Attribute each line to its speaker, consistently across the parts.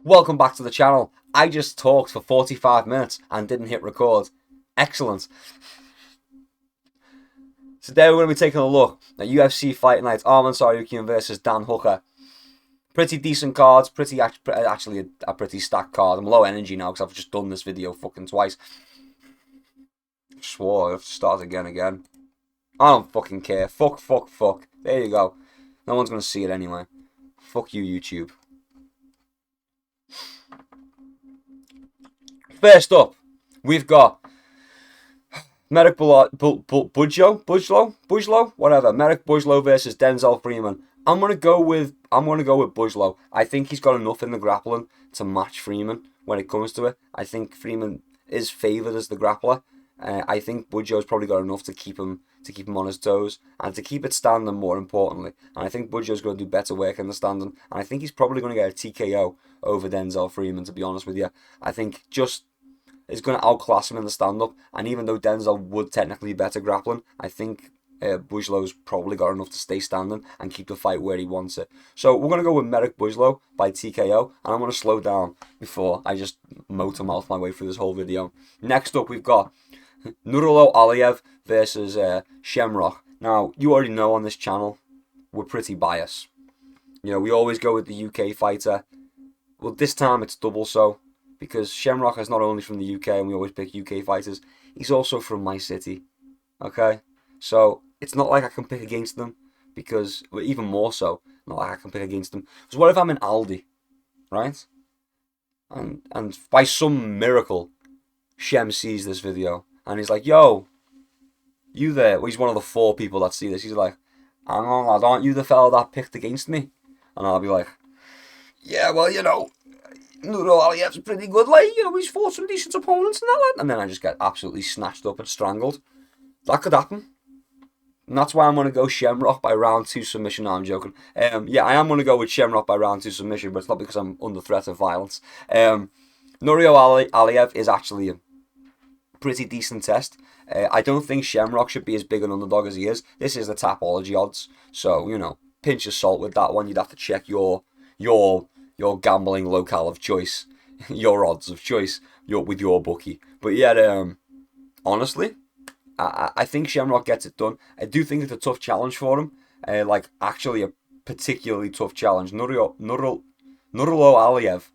Speaker 1: Welcome back to the channel. I just talked for 45 minutes and didn't hit record. Excellent. Today we're going to be taking a look at UFC Fight Night Tsarukyan versus Dan Hooker. Pretty decent cards, actually a pretty stacked card. I'm low energy now because I've just done this video fucking twice. Swore I have to start again. I don't fucking care. Fuck. There you go. No one's going to see it anyway. Fuck you, YouTube. First up, we've got Merrick Bujlo, whatever. Merrick Bujlo versus Denzel Freeman. I'm gonna go with Bujlo. I think he's got enough in the grappling to match Freeman when it comes to it. I think Freeman is favoured as the grappler. I think Bujlo's probably got enough to keep him on his toes and to keep it standing, more importantly. And I think Bujlo's going to do better work in the standing. And I think he's probably going to get a TKO over Denzel Freeman, to be honest with you. I think just is going to outclass him in the stand-up. And even though Denzel would technically be better grappling, I think Bujlo's probably got enough to stay standing and keep the fight where he wants it. So we're going to go with Merrick Bujlo by TKO. And I'm going to slow down before I just motor mouth my way through this whole video. Next up, we've got Nurullo Aliyev versus Shamrock. Now, you already know on this channel, we're pretty biased. You know, we always go with the UK fighter. Well, this time it's double so, because Shamrock is not only from the UK and we always pick UK fighters, he's also from my city. Okay? So, it's not like I can pick against them, because, well, even more so, not like I can pick against them. Because what if I'm in Aldi, right? And by some miracle, Shem sees this video. And he's like, yo, you there? Well, he's one of the 4 people that see this. He's like, hang on, lad, aren't you the fella that picked against me? And I'll be like, yeah, well, you know, Nurullo Aliyev's pretty good, like, you know, he's fought some decent opponents and that, lad. And then I just get absolutely snatched up and strangled. That could happen. And that's why I'm going to go Shamrock by round 2 submission. No, I'm joking. Yeah, I am going to go with Shamrock by round 2 submission, but it's not because I'm under threat of violence. Nurullo Aliyev is actually a pretty decent test. I don't think Shamrock should be as big an underdog as he is. This is the Tapology odds, so, you know, pinch of salt with that one. You'd have to check your gambling locale of choice, your odds of choice, with your bookie. But yeah, honestly, I think Shamrock gets it done. I do think it's a tough challenge for him. Like, actually a particularly tough challenge. Nurullo Aliyev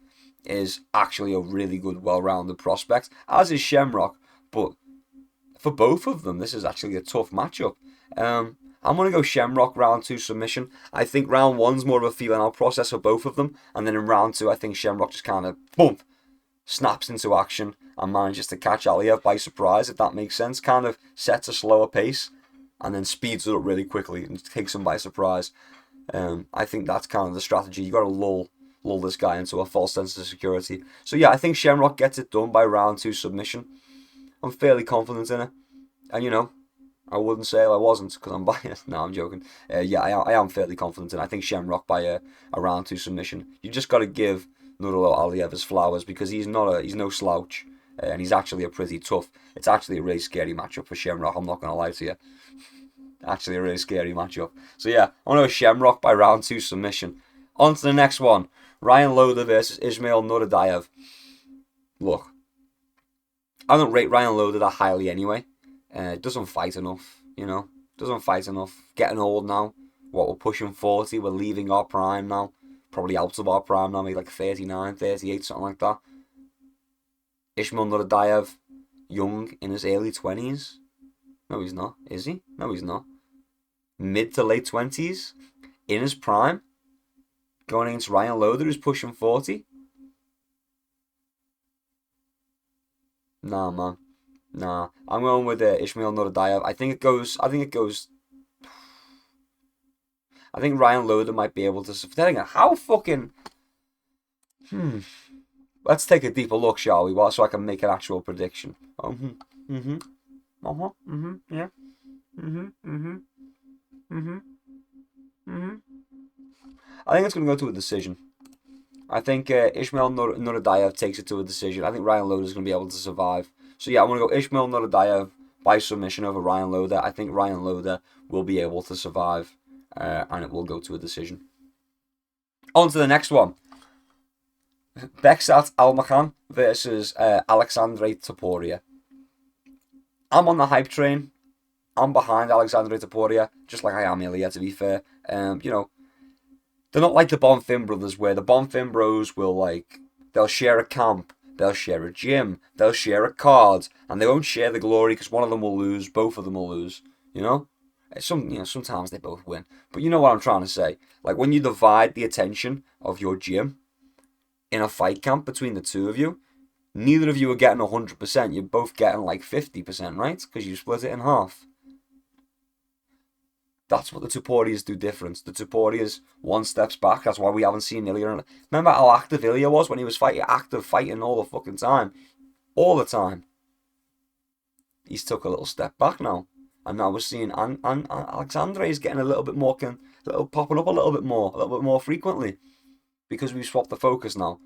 Speaker 1: is actually a really good, well-rounded prospect, as is Shamrock. But for both of them, this is actually a tough matchup. I'm going to go Shamrock round 2 submission. I think round 1's more of a feeling out process for both of them. And then in round 2, I think Shamrock just kind of, boom, snaps into action and manages to catch Aliyev by surprise, if that makes sense. Kind of sets a slower pace and then speeds it up really quickly and takes him by surprise. I think that's kind of the strategy. You got to lull this guy into a false sense of security. So yeah, I think Shamrock gets it done by round 2 submission. I'm fairly confident in it. And, you know, I wouldn't say I wasn't because I'm biased. No, I'm joking. Yeah, I am fairly confident in it. I think Shamrock by a round 2 submission. You just got to give Nurullo Aliyev his flowers because he's no slouch. And he's actually a pretty tough. It's actually a really scary matchup for Shamrock. I'm not going to lie to you. Actually a really scary matchup. So yeah, I want to go Shamrock by round 2 submission. On to the next one. Ryan Loder versus Ismail Nuradayev. Look, I don't rate Ryan Loder that highly anyway. Doesn't fight enough, you know. Doesn't fight enough. Getting old now. What, we're pushing 40. We're leaving our prime now. Probably out of our prime now. Maybe like 39, 38, something like that. Ismail Nuradayev, young, in his early 20s. No, he's not. Is he? No, he's not. Mid to late 20s. In his prime. Going against Ryan Loder, who's pushing 40. Nah, man. Nah. I'm going with Ismail Nuradayev. I think Ryan Loder might be able to... How fucking... Let's take a deeper look, shall we? So I can make an actual prediction. Yeah. I think it's going to go to a decision. I think Ismail Nuradayev takes it to a decision. I think Ryan Loder is going to be able to survive. So yeah, I'm going to go Ismail Nuradayev by submission over Ryan Loder. I think Ryan Loder will be able to survive, and it will go to a decision. On to the next one. Beksat Almakhan versus Alexandre Topuria. I'm on the hype train. I'm behind Alexandre Topuria, just like I am Ilya, to be fair. You know, they're not like the Bonfim brothers, where the Bonfim bros will, like, they'll share a camp, they'll share a gym, they'll share a card, and they won't share the glory because one of them will lose, both of them will lose, you know? Sometimes they both win. But you know what I'm trying to say. Like, when you divide the attention of your gym in a fight camp between the two of you, neither of you are getting 100%. You're both getting like 50%, right? Because you split it in half. That's what the Tuporias do different. The Tuporias one steps back. That's why we haven't seen Ilya. Remember how active Ilya was when he was fighting all the fucking time? All the time. He's took a little step back now. And now we're seeing Alexandre is getting a little bit more, popping up a little bit more frequently. Because we've swapped the focus now.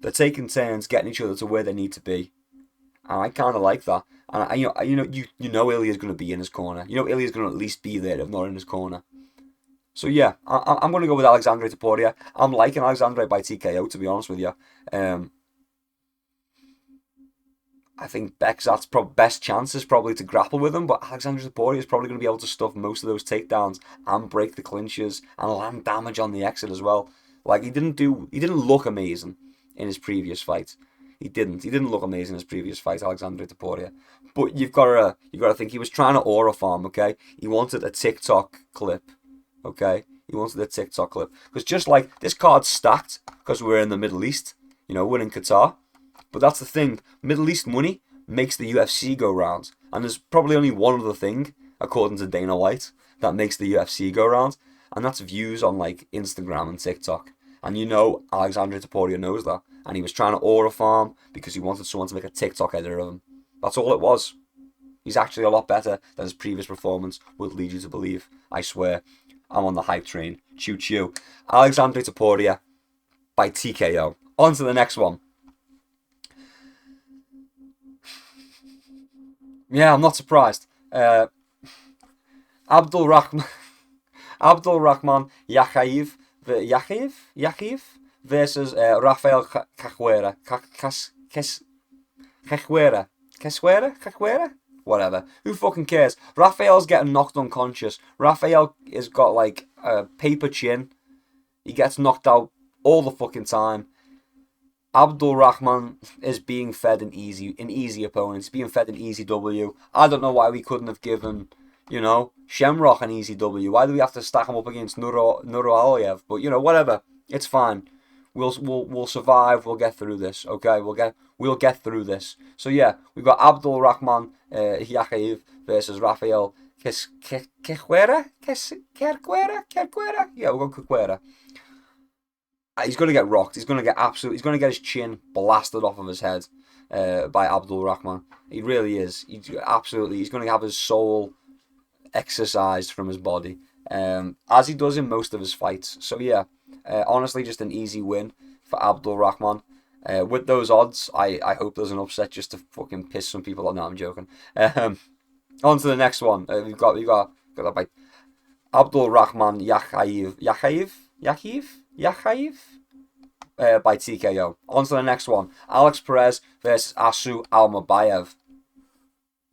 Speaker 1: They're taking turns getting each other to where they need to be. And I kind of like that. And you know Ilya's going to be in his corner. You know Ilya's going to at least be there if not in his corner. So yeah, I'm going to go with Alexandre Topuria. I'm liking Alexandre by TKO, to be honest with you. I think Beksat's best chance is probably to grapple with him, but Alexandre Topuria is probably going to be able to stuff most of those takedowns and break the clinches and land damage on the exit as well. Like, he didn't look amazing in his previous fight. He didn't look amazing in his previous fight, Alexandre Topuria. But you've got to think he was trying to aura farm, okay? He wanted a TikTok clip, okay? He wanted a TikTok clip. Because just like, this card's stacked because we're in the Middle East, we're in Qatar. But that's the thing, Middle East money makes the UFC go round. And there's probably only one other thing, according to Dana White, that makes the UFC go round. And that's views on, like, Instagram and TikTok. And Alexandre Topuria knows that. And he was trying to aura farm because he wanted someone to make a TikTok editor of him. That's all it was. He's actually a lot better than his previous performance would lead you to believe. I swear. I'm on the hype train. Choo choo. Alexandre Topuria by TKO. On to the next one. Yeah, I'm not surprised. Abdul Rahman Yakhaev versus Rafael Cachuera. Cachuera? Whatever. Who fucking cares? Rafael's getting knocked unconscious. Rafael has got like a paper chin. He gets knocked out all the fucking time. Abdul Rahman is being fed an easy opponent. He's being fed an easy W. I don't know why we couldn't have given, Shamrock an easy W. Why do we have to stack him up against Nurmagomedov? But whatever. It's fine. We'll survive. We'll get through this. Okay, we'll get through this. So yeah, we've got Abdul Rahman Yakhaev versus Rafael Cachuera. Yeah, we'll go Cachuera. He's going to get rocked. He's going to get his chin blasted off of his head by Abdul Rahman. He really is. He's going to have his soul exercised from his body, as he does in most of his fights. So yeah, honestly, just an easy win for Abdul Rahman. With those odds, I hope there's an upset just to fucking piss some people off. No, I'm joking. On to the next one. We've got that by Abdul Rahman Yakhaev by TKO. On to the next one. Alex Perez versus Asu Almabayev.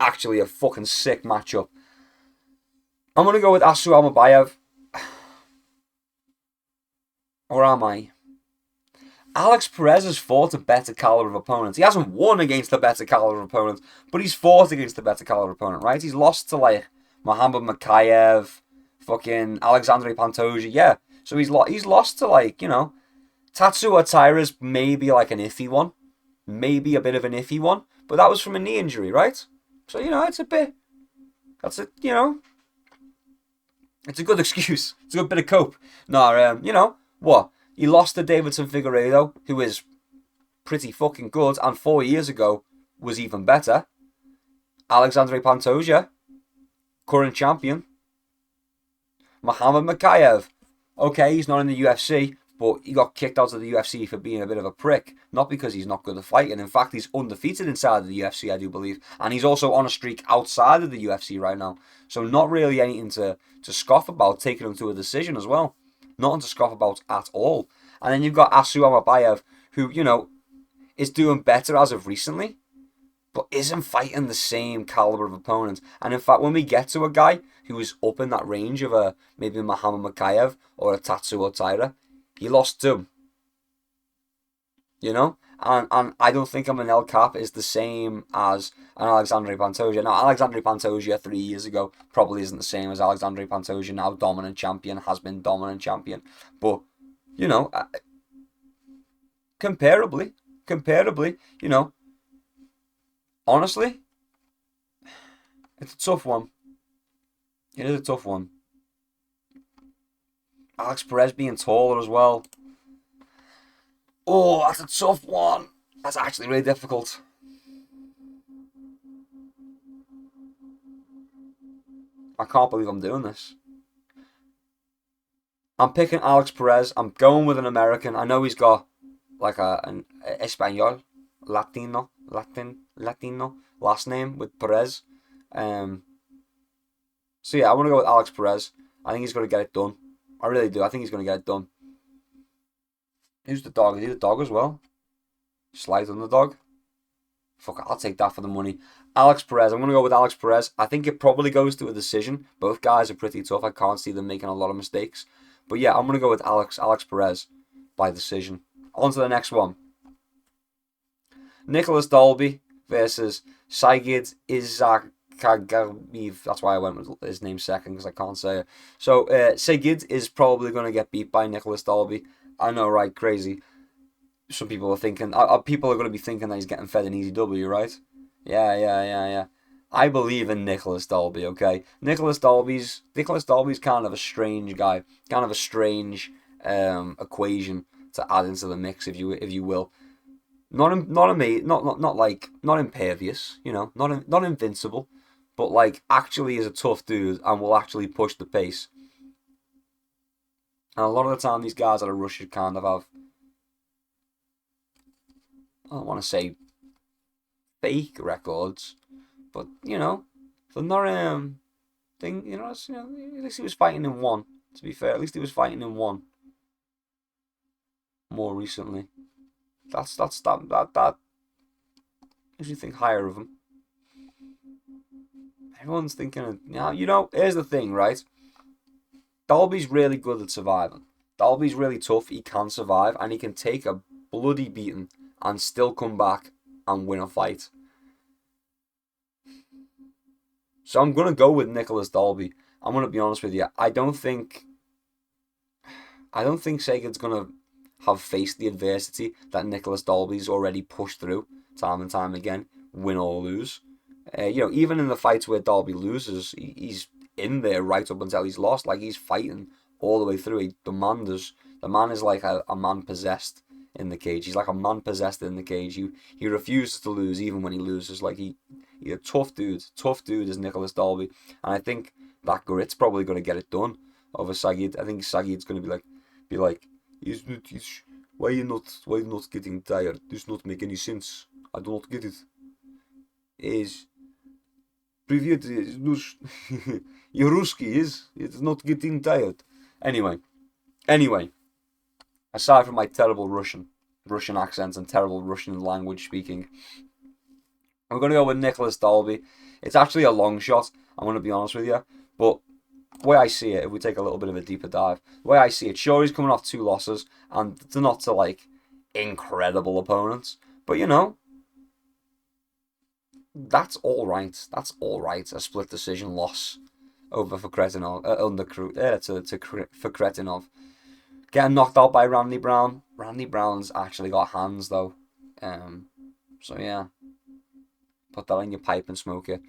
Speaker 1: Actually, a fucking sick matchup. I'm going to go with Asu Almabayev. Or am I? Alex Perez has fought a better caliber of opponents. He hasn't won against a better caliber of opponent, but he's fought against a better caliber opponent, right? He's lost to, like, Mohamed Makayev, fucking Alexandre Pantoja, yeah. So he's lost to, like, Tatsuya Taira's maybe like an iffy one. Maybe a bit of an iffy one. But that was from a knee injury, right? So, it's a bit... It's a good excuse. It's a good bit of cope. No, what? He lost to Davidson Figueiredo, who is pretty fucking good, and 4 years ago was even better. Alexandre Pantoja, current champion. Mohamed Makayev. Okay, he's not in the UFC, but he got kicked out of the UFC for being a bit of a prick. Not because he's not good at fighting. In fact, he's undefeated inside of the UFC, I do believe. And he's also on a streak outside of the UFC right now. So not really anything to scoff about, taking him to a decision as well. Nothing to scoff about at all. And then you've got Asu Almabayev, who, is doing better as of recently, but isn't fighting the same caliber of opponent. And in fact, when we get to a guy who is up in that range of a maybe Muhammad Makayev or a Tatsuo Taira, he lost to him. And I don't think Manel Cap is the same as an Alexandre Pantoja. Now, Alexandre Pantoja 3 years ago probably isn't the same as Alexandre Pantoja now, dominant champion, has been dominant champion. But, comparably, honestly, it's a tough one. It is a tough one. Alex Perez being taller as well. Oh, that's a tough one. That's actually really difficult. I can't believe I'm doing this. I'm picking Alex Perez. I'm going with an American. I know he's got like an Espanol, Latino last name with Perez. So yeah, I want to go with Alex Perez. I think he's going to get it done. I really do. I think he's going to get it done. Who's the dog? Is he the dog as well? Slight on the dog. Fuck it, I'll take that for the money. Alex Perez. I'm going to go with Alex Perez. I think it probably goes to a decision. Both guys are pretty tough. I can't see them making a lot of mistakes. But yeah, I'm going to go with Alex Perez by decision. On to the next one. Nicholas Dalby versus Saigid Izakagayev. That's why I went with his name second, because I can't say it. So Saigid is probably going to get beat by Nicholas Dalby. I know, right? Crazy. Some people are thinking, people are going to be thinking that he's getting fed an easy W, right? Yeah. I believe in Nicholas Dalby, okay? Nicholas Dalby's kind of a strange guy, kind of a strange equation to add into the mix, if you will. Not impervious, not invincible, but like actually is a tough dude and will actually push the pace. And a lot of the time, these guys that are Russian kind of have, I don't want to say fake records, but they're not thing. At least he was fighting in one. To be fair, at least he was fighting in one. More recently, that makes you think higher of him. Everyone's thinking, here's the thing, right? Dalby's really good at surviving. Dalby's really tough. He can survive, and he can take a bloody beating and still come back and win a fight. So I'm going to go with Nicholas Dalby. I'm going to be honest with you. I don't think Sagan's going to have faced the adversity that Nicholas Dalby's already pushed through time and time again, win or lose. Even in the fights where Dalby loses, he's in there right up until he's lost. Like, he's fighting all the way through. The man is like a man possessed in the cage. He's like a man possessed in the cage. He refuses to lose even when he loses. Like, he's a tough dude. Tough dude is Nicholas Dalby. And I think that grit's probably going to get it done over Saigid. I think Saigid's going to be like, why you not getting tired? This not make any sense. I do not get it. Привет, you're Ruski, it's not getting tired. Anyway, aside from my terrible Russian accents and terrible Russian language speaking, I'm going to go with Nicholas Dalby. It's actually a long shot, I'm going to be honest with you, but the way I see it, if we take a little bit of a deeper dive, the way I see it, sure, he's coming off 2 losses, and they're not to, like, incredible opponents, but, that's all right. A split decision loss over for Kretinov, for Kretinov. Getting knocked out by Randy Brown. Randy Brown's actually got hands though. So yeah, put that on your pipe and smoke it.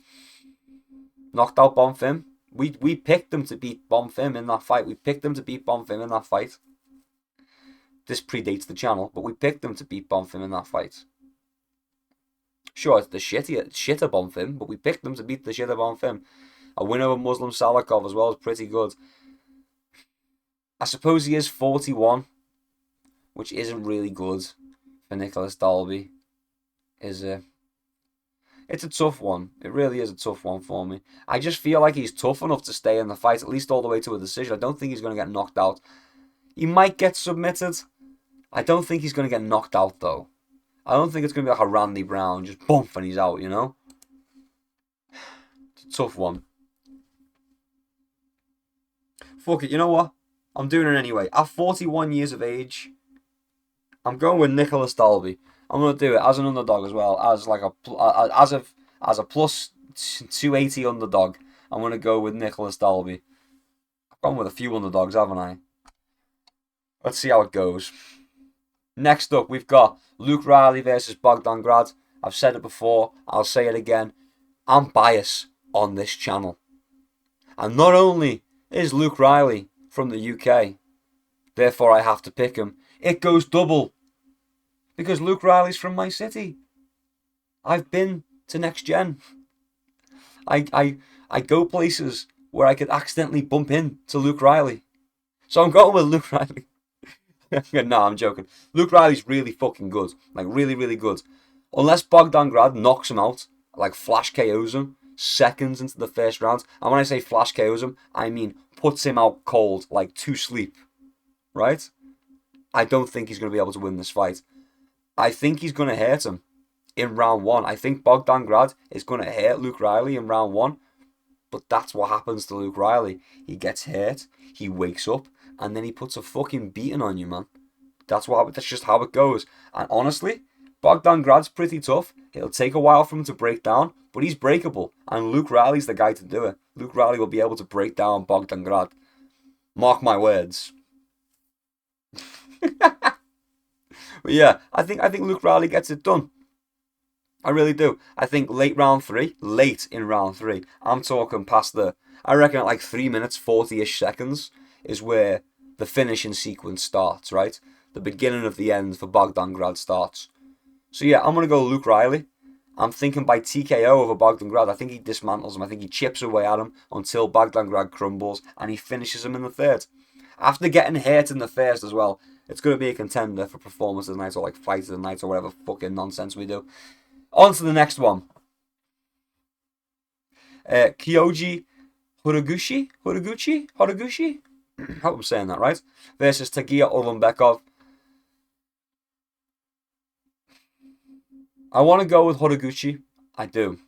Speaker 1: Knocked out Bonfim. We picked them to beat Bonfim in that fight. This predates the channel, but we picked them to beat Bonfim in that fight. Sure, it's the shitter Bonfim, but we picked them to beat the shitter Bonfim. A win over Muslim Salikov as well is pretty good. I suppose he is 41, which isn't really good for Nicholas Dalby, is it? It's a tough one. It really is a tough one for me. I just feel like he's tough enough to stay in the fight, at least all the way to a decision. I don't think he's going to get knocked out. He might get submitted. I don't think he's going to get knocked out, though. I don't think it's going to be like a Randy Brown, just bump and he's out, you know? It's a tough one. Fuck it, you know what? I'm doing it anyway. At 41 years of age, I'm going with Nicholas Dalby. I'm going to do it as an underdog as well, as like as a plus 280 underdog. I'm going to go with Nicholas Dalby. I've gone with a few underdogs, haven't I? Let's see how it goes. Next up, we've got Luke Riley versus Bogdan Grad. I've said it before. I'll say it again. I'm biased on this channel. And not only is Luke Riley from the UK, therefore I have to pick him, it goes double. Because Luke Riley's from my city. I've been to Next Gen. I go places where I could accidentally bump into Luke Riley. So I'm going with Luke Riley. No, I'm joking. Luke Riley's really fucking good. Like, really, really good. Unless Bogdan Grad knocks him out, like flash KOs him, seconds into the first round. And when I say flash KOs him, I mean puts him out cold, like to sleep. Right? I don't think he's going to be able to win this fight. I think he's going to hurt him in round one. I think Bogdan Grad is going to hurt Luke Riley in round one. But that's what happens to Luke Riley. He gets hurt, he wakes up, and then he puts a fucking beating on you, man. That's just how it goes. And honestly, Bogdan Grad's pretty tough. It'll take a while for him to break down, but he's breakable. And Luke Riley's the guy to do it. Luke Riley will be able to break down Bogdan Grad. Mark my words. But yeah, I think Luke Riley gets it done. I really do. I think late in round three, I'm talking past I reckon at like 3 minutes, 40-ish seconds is where the finishing sequence starts, right? The beginning of the end for Bogdan Grad starts. So yeah, I'm going to go Luke Riley. I'm thinking by TKO over Bogdan Grad. I think he dismantles him. I think he chips away at him until Bogdan Grad crumbles and he finishes him in the third. After getting hurt in the first as well, it's going to be a contender for performance of the night or like fight of the night or whatever fucking nonsense we do. On to the next one. Kyoji Horiguchi? I hope I'm saying that right. Versus Tagia Ulanbekov. I want to go with Horiguchi. I do.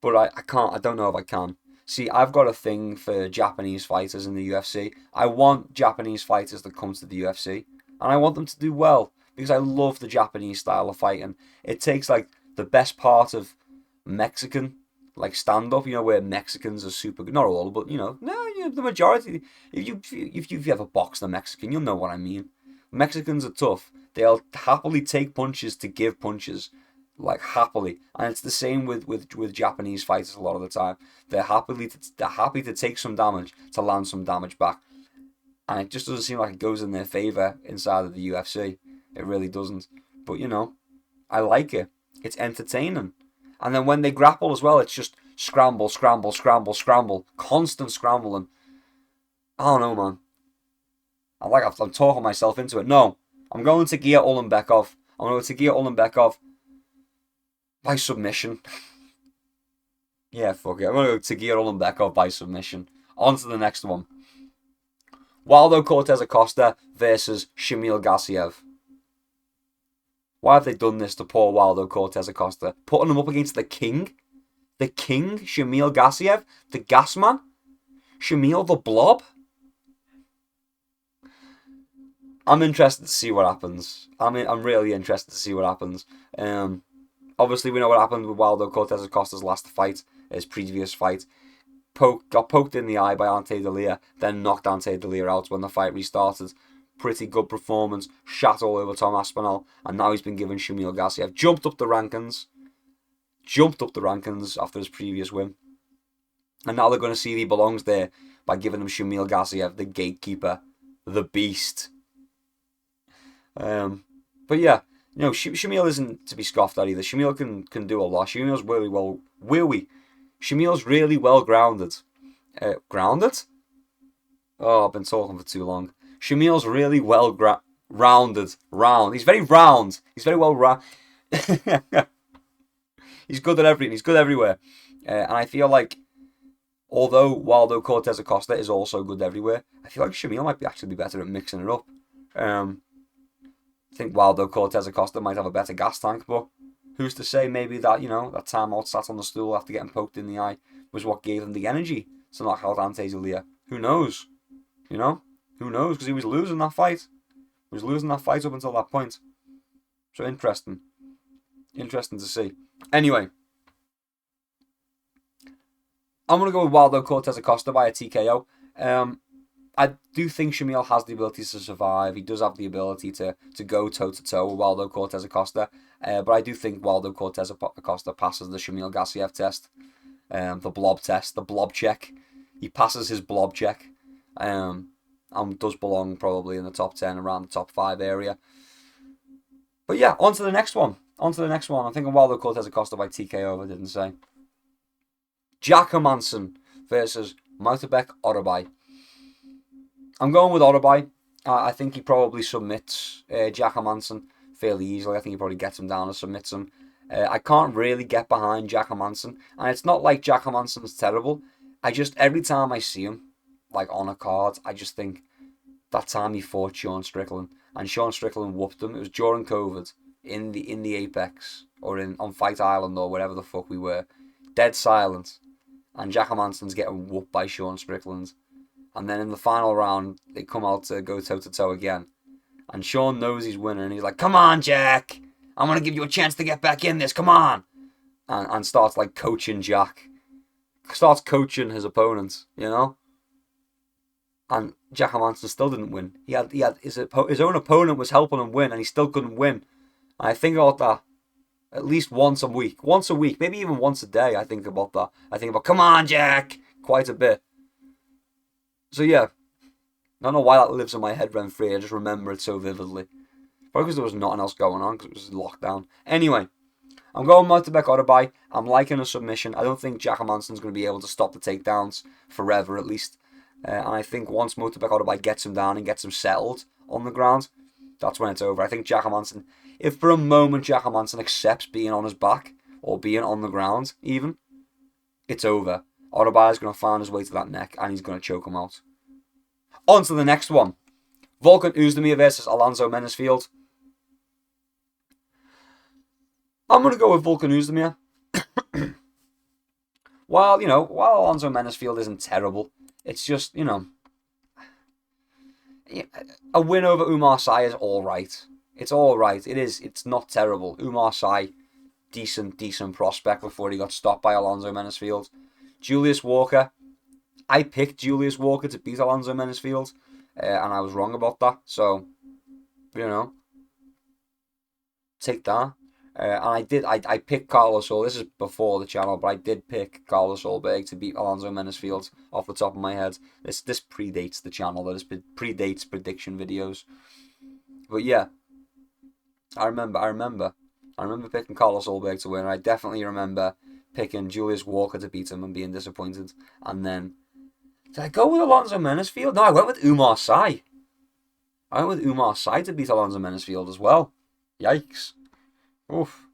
Speaker 1: But I can't. I don't know if I can. See, I've got a thing for Japanese fighters in the UFC. I want Japanese fighters to come to the UFC. And I want them to do well. Because I love the Japanese style of fighting. It takes like the best part of Mexican like stand-up, you know, where Mexicans are super good. Not all, but you know, the majority. If you've ever boxed a Mexican, you'll know what I mean. Mexicans are tough. They'll happily take punches to give punches, like happily. And it's the same with Japanese fighters a lot of the time. They're happy to take some damage to land some damage back. And it just doesn't seem like it goes in their favour inside of the UFC. It really doesn't. But, you know, I like it. It's entertaining. And then when they grapple as well, it's just scramble. Constant scrambling. I don't know, man. I'm talking myself into it. No, I'm going to Tagia Ulanbekov. I'm going to Tagia Ulanbekov by submission. Yeah, fuck it. I'm going to go Tagia Ulanbekov by submission. On to the next one. Waldo Cortes-Acosta versus Shamil Gassiev. Why have they done this to poor Waldo Cortes-Acosta? Putting him up against the king? The king, Shamil Gassiev? The gas man? Shamil the blob? I'm interested to see what happens. I'm really interested to see what happens. Obviously, we know what happened with Waldo Cortes-Acosta's last fight, his previous fight. Got poked in the eye by Ante Delia, then knocked Ante Delia out when the fight restarted. Pretty good performance, shat all over Tom Aspinall, and now he's been given Shamil Gassiev. Jumped up the rankings after his previous win. And now they're going to see he belongs there by giving him Shamil Gassiev, the gatekeeper, the beast. But yeah, you know, Shamil isn't to be scoffed at either. Shamil can do a lot. Shamil's really well... Shamil's really well grounded. Grounded? Oh, I've been talking for too long. Shamil's really well rounded. He's very round. He's very well round. He's good at everything. He's good everywhere. And I feel like, although Waldo Cortes-Acosta is also good everywhere, I feel like Shamil might actually be better at mixing it up. I think Waldo Cortes-Acosta might have a better gas tank, but who's to say maybe that, that time out sat on the stool after getting poked in the eye was what gave him the energy to knock out Ante Zulia. Who knows? Who knows? Because he was losing that fight. He was losing that fight up until that point. So interesting. Interesting to see. Anyway, I'm going to go with Waldo Cortes-Acosta by a TKO. I do think Shamil has the ability to survive. He does have the ability to go toe-to-toe with Waldo Cortes-Acosta. But I do think Waldo Cortes-Acosta passes the Shamil Gassiev test. The blob test, the blob check. He passes his blob check. And does belong probably in the top 10, around the top 5 area. But yeah, on to the next one. I'm thinking Waldo Cortes-Acosta by TKO, if I didn't say. Jack Hermansson versus Moutebek Orobai. I'm going with Orobai. I think he probably submits Jack Hermansson fairly easily. I think he probably gets him down and submits him. I can't really get behind Jack Hermansson. And it's not like Jack Hermansson's terrible. Every time I see him, like on a card, I just think that time he fought Sean Strickland. And Sean Strickland whooped him. It was during COVID in the Apex or on Fight Island or wherever the fuck we were. Dead silence. And Jack Hermansson's getting whooped by Sean Strickland. And then in the final round, they come out to go toe-to-toe again. And Sean knows he's winning. And he's like, come on, Jack. I'm going to give you a chance to get back in this. Come on. And starts like coaching Jack. Starts coaching his opponent, And Jack Hermansson still didn't win. He had his own opponent was helping him win, and he still couldn't win. And I think about that at least once a week, maybe even once a day. I think about that. I think about, come on, Jack, quite a bit. So yeah, I don't know why that lives in my head rent free. I just remember it so vividly. Probably because there was nothing else going on because it was lockdown. Anyway, I'm going Moutebek Orobai. I'm liking a submission. I don't think Jack Hermansson's going to be able to stop the takedowns forever, at least. And I think once Moutebek Orobai gets him down and gets him settled on the ground, that's when it's over. I think Jack Hermansson, if for a moment Jack Hermansson accepts being on his back or being on the ground even, it's over. Orobai is going to find his way to that neck and he's going to choke him out. On to the next one. Volkan Oezdemir versus Alonzo Menesfield. I'm going to go with Volkan Oezdemir. While Alonzo Menesfield isn't terrible, it's just, a win over Umar Sy is alright. It's alright. It is. It's not terrible. Umar Sy, decent prospect before he got stopped by Alonzo Menesfield. Julius Walker. I picked Julius Walker to beat Alonzo Menesfield, and I was wrong about that. So, take that. And I picked Carlos Solberg. This is before the channel, but I did pick Carlos Solberg to beat Alonzo Menesfield off the top of my head. This predates the channel. This predates prediction videos. But yeah, I remember picking Carlos Solberg to win. And I definitely remember picking Julius Walker to beat him and being disappointed. And then, did I go with Alonzo Menesfield? No, I went with Umar Sy. I went with Umar Sy to beat Alonzo Menesfield as well. Yikes. Oof.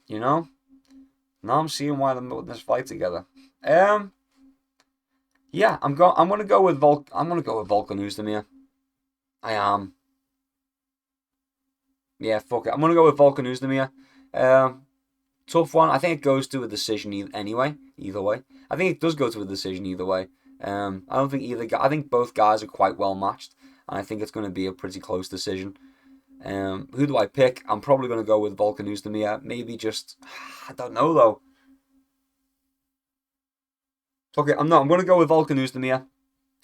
Speaker 1: Now I'm seeing why they're putting this fight together. Yeah, I'm gonna go with Volkan Oezdemir. I am. Yeah, fuck it. I'm gonna go with Volkan Oezdemir. Tough one. I think it goes to a decision either way. I think it does go to a decision either way. I don't think either guy. I think both guys are quite well matched, and I think it's going to be a pretty close decision. Who do I pick? I'm probably going to go with Volkan Oezdemir. Maybe just, I don't know though. Okay, I'm going to go with Volkan Oezdemir.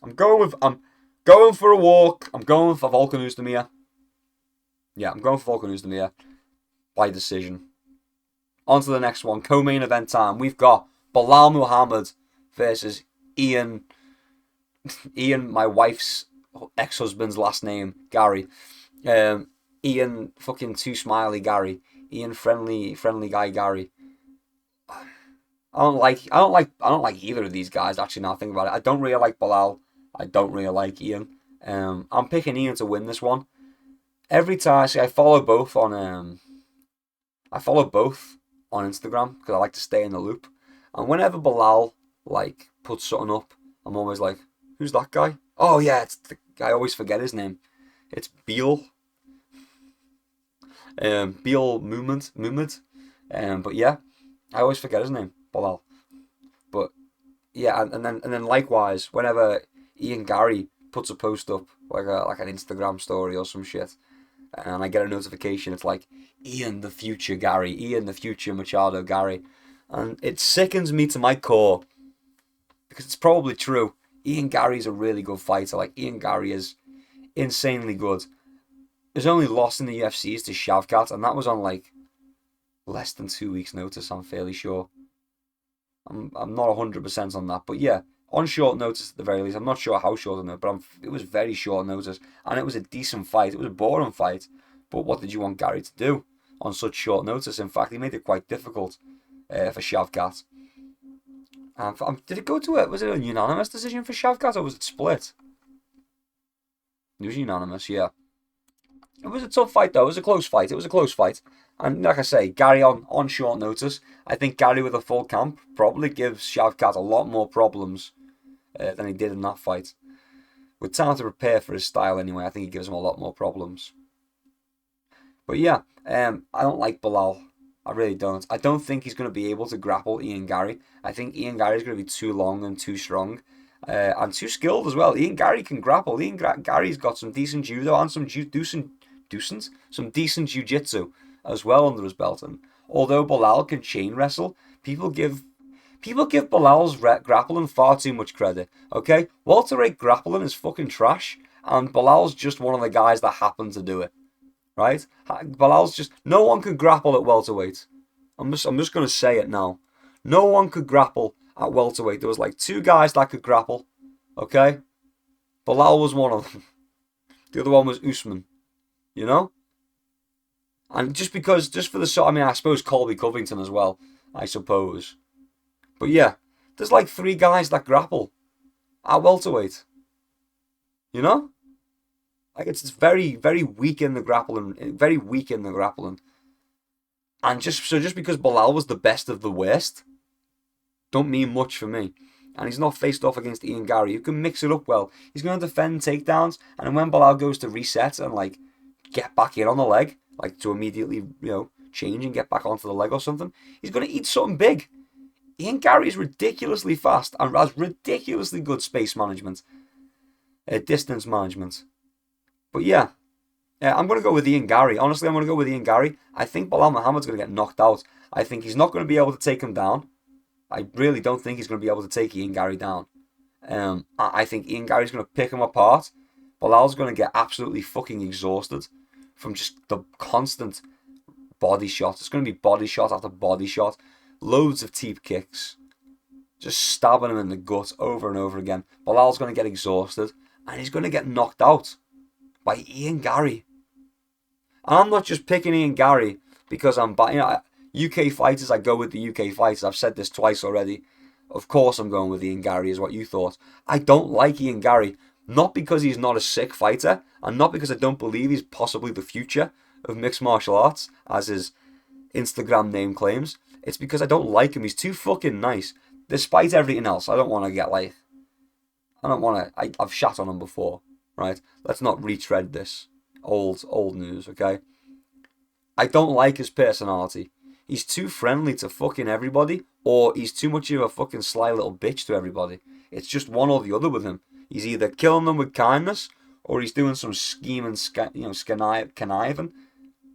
Speaker 1: I'm going for a walk. I'm going for Volkan Oezdemir. Yeah, I'm going for Volkan Oezdemir by decision. On to the next one. Co-main event time. We've got Bilal Muhammad versus Ian, my wife's ex-husband's last name, Gary. Ian fucking too smiley Gary. Ian friendly guy Gary. I don't like either of these guys, actually, now I think about it. I don't really like Bilal. I don't really like Ian. I'm picking Ian to win this one. Every time, I follow both on Instagram because I like to stay in the loop. And whenever Bilal puts something up, I'm always like, who's that guy? Oh yeah, it's I always forget his name. It's Beal. Beal Muhammad. But yeah, I always forget his name, Bilal. But yeah, and then likewise, whenever Ian Gary puts a post up, like an Instagram story or some shit, and I get a notification, it's like Ian the future Gary, Ian the future Machado Gary, and it sickens me to my core because it's probably true. Ian Gary's a really good fighter. Like, Ian Gary is insanely good. His only loss in the UFC is to Shavkat, and that was on like less than 2 weeks' notice. I'm fairly sure. I'm not 100% on that, but yeah, on short notice at the very least. I'm not sure how short on it, but it was very short notice, and it was a decent fight. It was a boring fight, but what did you want Gary to do on such short notice? In fact, he made it quite difficult for Shavkat. Did it go to it? Was it a unanimous decision for Shavkat, or was it split? It was unanimous, yeah. It was a tough fight, though. It was a close fight. And like I say, Gary on short notice. I think Gary with a full camp probably gives Shavkat a lot more problems than he did in that fight. With time to prepare for his style anyway, I think he gives him a lot more problems. But yeah, I don't like Bilal. I really don't. I don't think he's going to be able to grapple Ian Gary. I think Ian Gary is going to be too long and too strong. And too skilled as well. Ian Gary can grapple. Gary's got some decent judo and some decent jiu-jitsu as well under his belt. And although Bilal can chain wrestle, people give Bilal's grappling far too much credit. Okay, welterweight grappling is fucking trash, and Bilal's just one of the guys that happen to do it. Right? Bilal's just, no one could grapple at welterweight. I'm just gonna say it now. No one could grapple at welterweight. There was like 2 guys that could grapple. Okay, Bilal was one of them. The other one was Usman. You know? And just for the I mean, I suppose Colby Covington as well, I suppose. But yeah, there's like 3 guys that grapple at welterweight. You know? Like, it's very, very weak in the grappling. And just because Bilal was the best of the worst, don't mean much for me. And he's not faced off against Ian Gary, who can mix it up well. He's going to defend takedowns, and when Bilal goes to reset and like get back in on the leg, like to immediately, change and get back onto the leg or something, he's going to eat something big. Ian Gary is ridiculously fast and has ridiculously good space management, distance management. But yeah, I'm going to go with Ian Gary. Honestly, I'm going to go with Ian Gary. I think Bilal Muhammad's going to get knocked out. I think he's not going to be able to take him down. I really don't think he's going to be able to take Ian Gary down. I think Ian Gary's going to pick him apart. Bilal's going to get absolutely fucking exhausted from just the constant body shot. It's going to be body shot after body shot. Loads of teep kicks. Just stabbing him in the gut over and over again. Bilal's going to get exhausted. And he's going to get knocked out by Ian Gary. And I'm not just picking Ian Gary because I'm... UK fighters, I go with the UK fighters. I've said this twice already. Of course I'm going with Ian Gary, is what you thought. I don't like Ian Gary. Not because he's not a sick fighter, and not because I don't believe he's possibly the future of mixed martial arts, as his Instagram name claims. It's because I don't like him. He's too fucking nice. Despite everything else, I don't want to get like... I've shat on him before, right? Let's not retread this old news, okay? I don't like his personality. He's too friendly to fucking everybody, or he's too much of a fucking sly little bitch to everybody. It's just one or the other with him. He's either killing them with kindness, or he's doing some scheming, conniving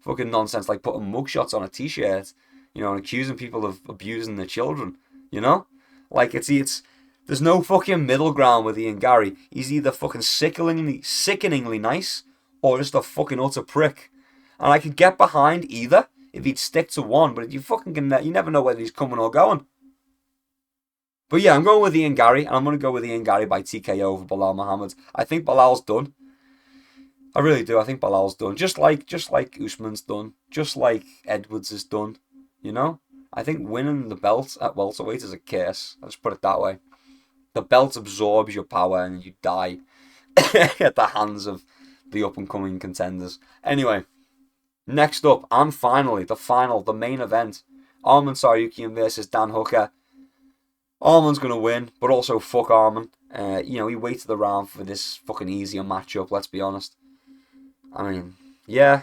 Speaker 1: fucking nonsense, like putting mugshots on a t-shirt, and accusing people of abusing their children, Like, it's there's no fucking middle ground with Ian Gary. He's either fucking sickeningly nice, or just a fucking utter prick. And I could get behind either if he'd stick to one, but you never know whether he's coming or going. But yeah, I'm going with Ian Gary, and I'm going to go with Ian Gary by TKO over Bilal Muhammad. I think Bilal's done. I really do. I think Bilal's done. Just like Usman's done. Just like Edwards is done. I think winning the belt at welterweight is a curse. I'll just put it that way. The belt absorbs your power and you die at the hands of the up-and-coming contenders. Anyway, next up, and finally, the main event. Arman Tsarukyan versus Dan Hooker. Arman's going to win, but also fuck Arman. You know, he waited around for this fucking easier matchup. Let's be honest. I mean, yeah.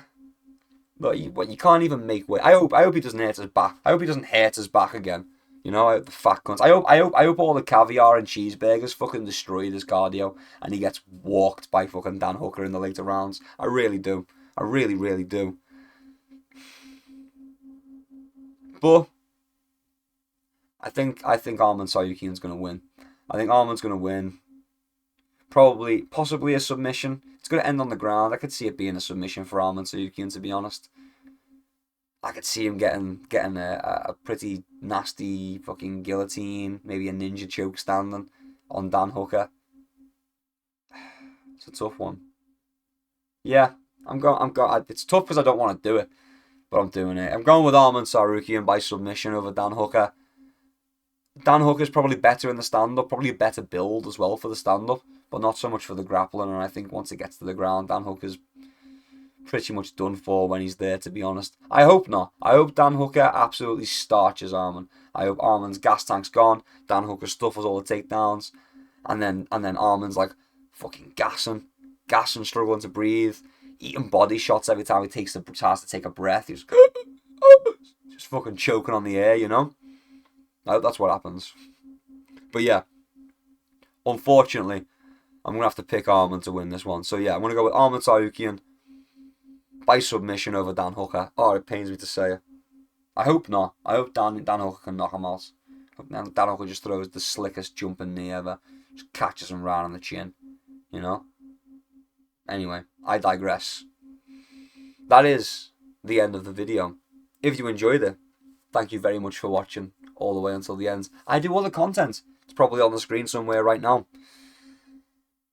Speaker 1: But you can't even make weight. I hope he doesn't hurt his back. I hope he doesn't hurt his back again. You know, the fat cunts. I hope all the caviar and cheeseburgers fucking destroyed his cardio, and he gets walked by fucking Dan Hooker in the later rounds. I really do. I really, really do. But I think Arman Tsarukyan's gonna win. I think Arman's gonna win. Probably, possibly a submission. It's gonna end on the ground. I could see it being a submission for Arman Tsarukyan, to be honest. I could see him getting a pretty nasty fucking guillotine, maybe a ninja choke standing on Dan Hooker. It's a tough one. Yeah, I'm going. It's tough because I don't want to do it, but I'm doing it. I'm going with Arman Tsarukyan by submission over Dan Hooker. Dan Hooker's probably better in the stand-up, probably a better build as well for the stand-up, but not so much for the grappling. And I think once it gets to the ground, Dan Hooker's pretty much done for when he's there, to be honest. I hope not. I hope Dan Hooker absolutely starches Arman. I hope Arman's gas tank's gone, Dan Hooker stuffs all the takedowns, and then Arman's like fucking gassing, struggling to breathe, eating body shots every time he tries to take a breath. He's just fucking choking on the air, you know? I hope that's what happens. But yeah, unfortunately, I'm going to have to pick Arman to win this one. So yeah, I'm going to go with Arman Tsarukyan by submission over Dan Hooker. Oh, it pains me to say it. I hope not. I hope Dan Hooker can knock him out. Dan Hooker just throws the slickest jumping knee ever. Just catches him right on the chin. You know? Anyway, I digress. That is the end of the video. If you enjoyed it, thank you very much for watching all the way until the end. I do other content. It's probably on the screen somewhere right now.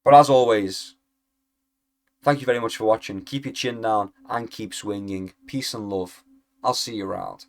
Speaker 1: But as always, thank you very much for watching. Keep your chin down and keep swinging. Peace and love. I'll see you around.